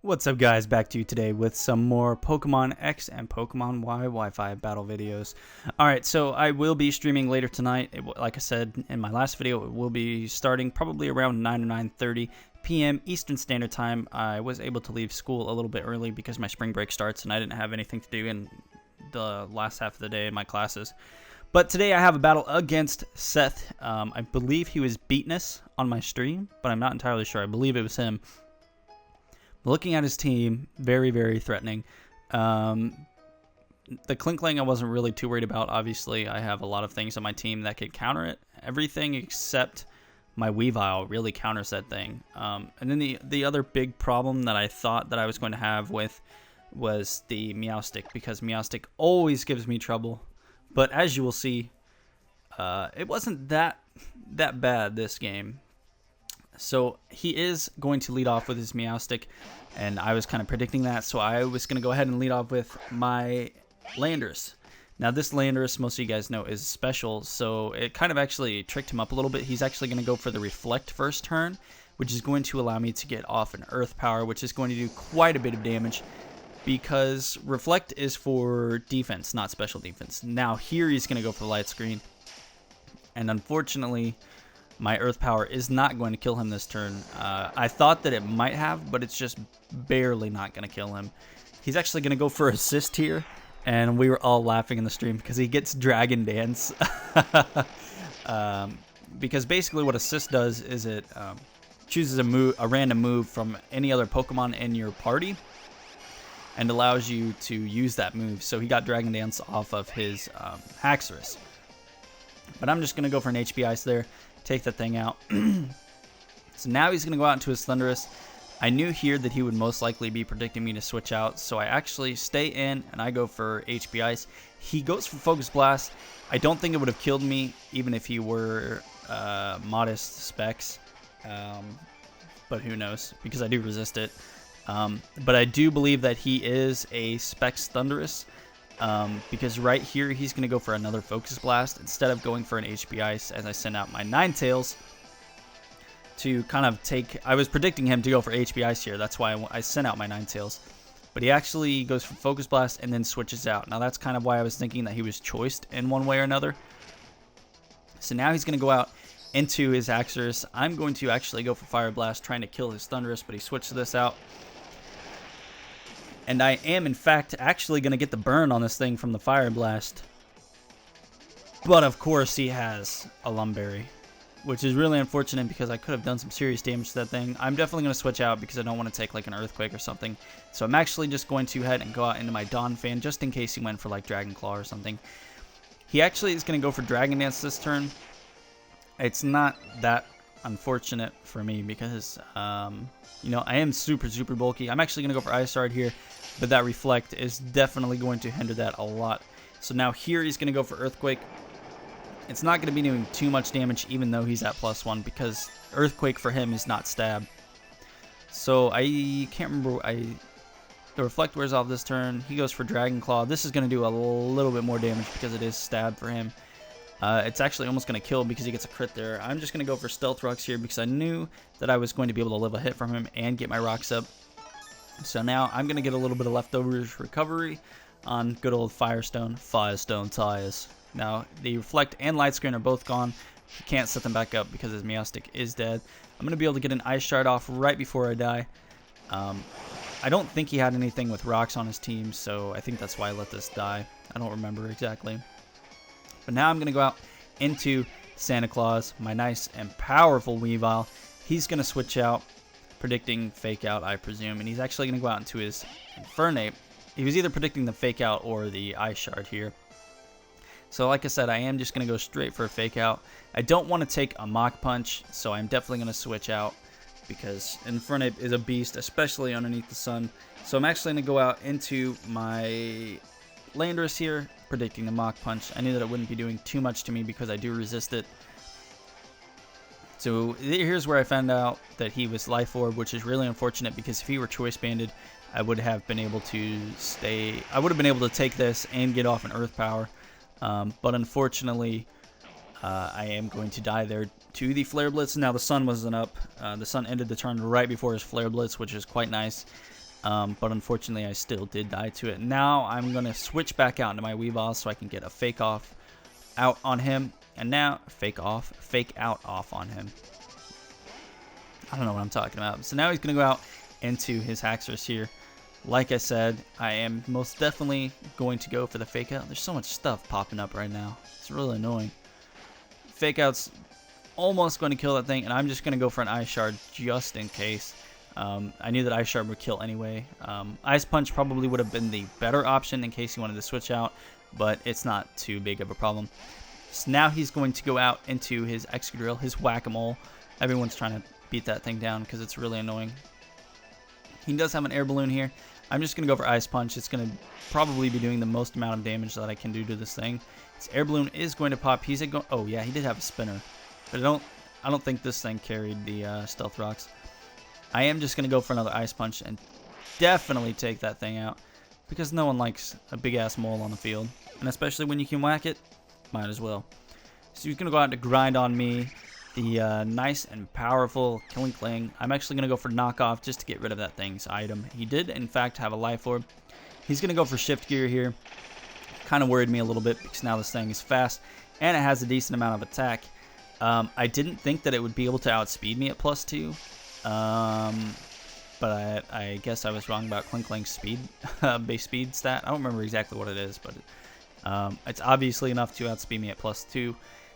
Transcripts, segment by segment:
What's up guys, back to you today with some more Pokemon X and Pokemon Y Wi-Fi battle videos. Alright, so I will be streaming later tonight. Like I said in my last video, it will be starting probably around 9 or 9:30 p.m. Eastern Standard Time. I was able to leave school a little bit early because my spring break starts and I didn't have anything to do in the last half of the day in my classes. But today I have a battle against Seth. I believe he was beating us on my stream, but I'm not entirely sure. I believe it was him. Looking at his team, very, very threatening. The Klinkling I wasn't really too worried about. Obviously, I have a lot of things on my team that could counter it. Everything except my Weavile really counters that thing. And then the other big problem that I thought that I was going to have with was the Meowstic, because Meowstic always gives me trouble. But as you will see, it wasn't that bad this game. So he is going to lead off with his Meowstic, and I was kind of predicting that, so I was going to go ahead and lead off with my Landorus. Now this Landorus, most of you guys know, is special, so it kind of actually tricked him up a little bit. He's actually going to go for the Reflect first turn, which is going to allow me to get off an Earth Power, which is going to do quite a bit of damage, because Reflect is for defense, not special defense. Now here he's going to go for Light Screen, and unfortunately my Earth Power is not going to kill him this turn. I thought that it might have, but it's just barely not going to kill him. He's actually going to go for Assist here, and we were all laughing in the stream because he gets Dragon Dance. Because basically what Assist does is it chooses a random move from any other Pokemon in your party and allows you to use that move. So he got Dragon Dance off of his Haxorus. But I'm just going to go for an HP Ice there. Take that thing out. So now he's going to go out into his Thundurus. I knew here that he would most likely be predicting me to switch out, so I actually stay in and I go for HP Ice. He goes for Focus Blast. I don't think it would have killed me even if he were modest specs, but who knows, because I do resist it. But I do believe that he is a Specs Thundurus. Because right here he's going to go for another Focus Blast instead of going for an HP Ice, as I send out my Ninetales to kind of take... I was predicting him to go for HP Ice here, that's why I sent out my Ninetales. But he actually goes for Focus Blast and then switches out. Now that's kind of why I was thinking that he was choiced in one way or another. So now he's going to go out into his Haxorus. I'm going to actually go for Fire Blast, trying to kill his Thundurus, but he switched this out. And I am, in fact, actually going to get the burn on this thing from the Fire Blast. But, of course, he has a Lumberry, which is really unfortunate because I could have done some serious damage to that thing. I'm definitely going to switch out because I don't want to take, like, an Earthquake or something. So I'm actually just going to head and go out into my Donphan just in case he went for, like, Dragon Claw or something. He actually is going to go for Dragon Dance this turn. It's not that unfortunate for me because, you know, I am super bulky. I'm actually going to go for Ice Shard here, but that Reflect is definitely going to hinder that a lot. So now here he's going to go for Earthquake. It's not going to be doing too much damage even though he's at +1 because Earthquake for him is not stab. So I can't remember, the Reflect wears off this turn. He goes for Dragon Claw. This is going to do a little bit more damage because it is stab for him. It's actually almost going to kill because he gets a crit there. I'm just going to go for Stealth Rocks here because I knew that I was going to be able to live a hit from him and get my rocks up. So now I'm going to get a little bit of leftovers recovery on good old Firestone. Firestone tires. Now the Reflect and Light Screen are both gone. You can't set them back up because his Meowstic is dead. I'm going to be able to get an Ice Shard off right before I die. I don't think he had anything with rocks on his team, so I think that's why I let this die. I don't remember exactly. But now I'm going to go out into Santa Claus, my nice and powerful Weavile. He's going to switch out, predicting Fake Out, I presume. And he's actually going to go out into his Infernape. He was either predicting the Fake Out or the Ice Shard here. So like I said, I am just going to go straight for a Fake Out. I don't want to take a Mach Punch, so I'm definitely going to switch out because Infernape is a beast, especially underneath the sun. So I'm actually going to go out into my Landorus here, predicting the Mach Punch. I knew that it wouldn't be doing too much to me because I do resist it. So here's where I found out that he was Life Orb, which is really unfortunate because if he were Choice Banded, I would have been able to stay. I would have been able to take this and get off an Earth Power. But unfortunately, I am going to die there to the Flare Blitz. Now the sun wasn't up. The sun ended the turn right before his Flare Blitz, which is quite nice. But unfortunately, I still did die to it. Now I'm going to switch back out into my Weavile so I can get a fake off out on him. And now, fake out off on him. I don't know what I'm talking about. So now he's going to go out into his Haxorus here. Like I said, I am most definitely going to go for the fake out. There's so much stuff popping up right now. It's really annoying. Fake out's almost going to kill that thing, and I'm just going to go for an Ice Shard just in case. I knew that Ice Shard would kill anyway. Ice Punch probably would have been the better option in case he wanted to switch out, but it's not too big of a problem. So now he's going to go out into his Excadrill, his Whack-A-Mole. Everyone's trying to beat that thing down because it's really annoying. He does have an Air Balloon here. I'm just going to go for Ice Punch. It's going to probably be doing the most amount of damage that I can do to this thing. His Air Balloon is going to pop. He's going. Oh yeah, he did have a Spinner, but I don't think this thing carried the Stealth Rocks. I am just going to go for another Ice Punch and definitely take that thing out because no one likes a big ass mole on the field, and especially when you can whack it, might as well. So he's going to go out to grind on me. The nice and powerful Killing Cling. I'm actually going to go for Knockoff just to get rid of that thing's item. He did, in fact, have a Life Orb. He's going to go for Shift Gear here. Kind of worried me a little bit because now this thing is fast and it has a decent amount of attack. I didn't think that it would be able to outspeed me at +2. But I guess I was wrong about Killing Cling's speed, base speed stat. I don't remember exactly what it is, but it's obviously enough to outspeed me at +2.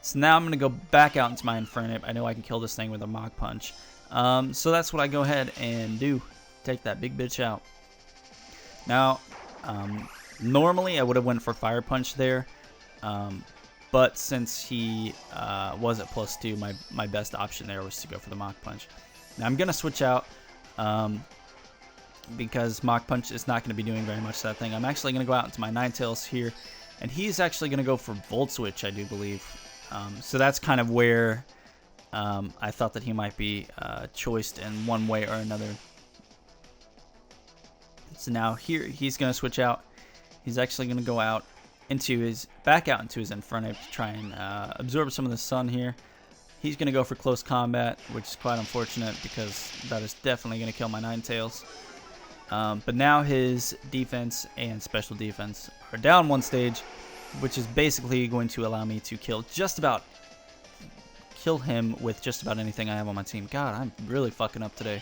So now I'm going to go back out into my Infernape. I know I can kill this thing with a Mach Punch. So that's what I go ahead and do. Take that big bitch out. Now, normally I would have went for Fire Punch there. But since he was at +2, my best option there was to go for the Mach Punch. Now I'm going to switch out because Mach Punch is not going to be doing very much to that thing. I'm actually going to go out into my Ninetales here. And he's actually going to go for Volt Switch, I do believe. So that's kind of where I thought that he might be choiced in one way or another. So now here he's going to switch out. He's actually going to go out back out into his Infernape to try and absorb some of the sun here. He's going to go for Close Combat, which is quite unfortunate because that is definitely going to kill my Ninetales. But now his defense and special defense are down one stage, which is basically going to allow me to kill him with just about anything I have on my team. God, I'm really fucking up today.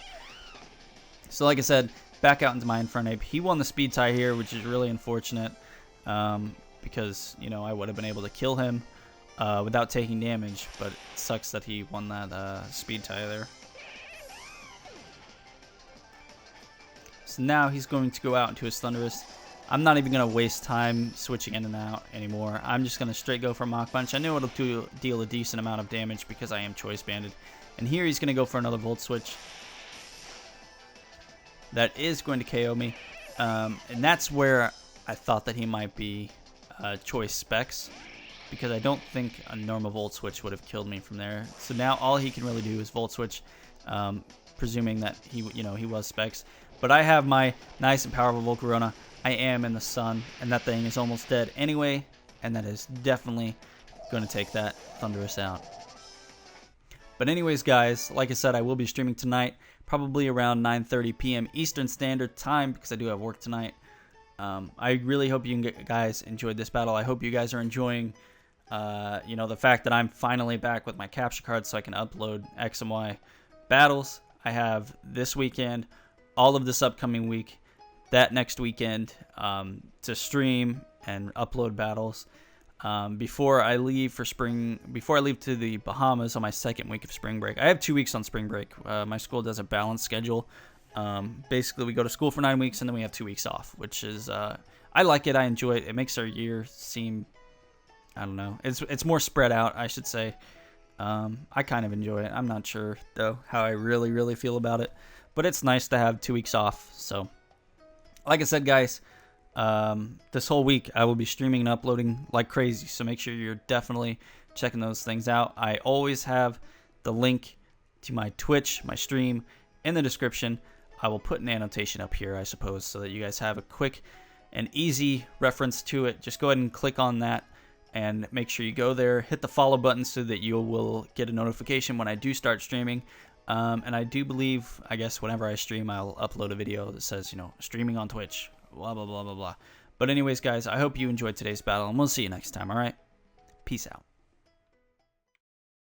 So like I said, back out into my Infernape. He won the speed tie here, which is really unfortunate because, you know, I would have been able to kill him without taking damage, but it sucks that he won that speed tie there. So now he's going to go out into his Thundurus. I'm not even going to waste time switching in and out anymore. I'm just going to straight go for Mach Punch. I know it'll deal a decent amount of damage because I am Choice Banded. And here he's going to go for another Volt Switch. That is going to KO me. And that's where I thought that he might be Choice Specs, because I don't think a normal Volt Switch would have killed me from there. So now all he can really do is Volt Switch, presuming that he was Specs. But I have my nice and powerful Volcarona. I am in the sun, and that thing is almost dead anyway, and that is definitely going to take that Thundurus out. But anyways, guys, like I said, I will be streaming tonight, probably around 9:30 p.m. Eastern Standard Time, because I do have work tonight. I really hope you guys enjoyed this battle. I hope you guys are enjoying, the fact that I'm finally back with my capture card so I can upload X and Y battles. I have this weekend, all of this upcoming week, that next weekend to stream and upload battles before I leave to the Bahamas on my second week of spring break. I have 2 weeks on spring break. My school does a balanced schedule. Basically, we go to school for 9 weeks and then we have 2 weeks off, which is I like it. I enjoy it. It makes our year seem, I don't know, it's more spread out, I should say. I kind of enjoy it. I'm not sure though how I really feel about it, but it's nice to have 2 weeks off. So like I said, guys, this whole week I will be streaming and uploading like crazy, so make sure you're definitely checking those things out. I always have the link to my Twitch, my stream, in the description. I will put an annotation up here, I suppose, so that you guys have a quick and easy reference to it. Just go ahead and click on that and make sure you go there, hit the follow button so that you will get a notification when I do start streaming. And I do believe, I guess, whenever I stream, I'll upload a video that says, streaming on Twitch, blah, blah, blah, blah, blah. But anyways, guys, I hope you enjoyed today's battle, and we'll see you next time, all right? Peace out.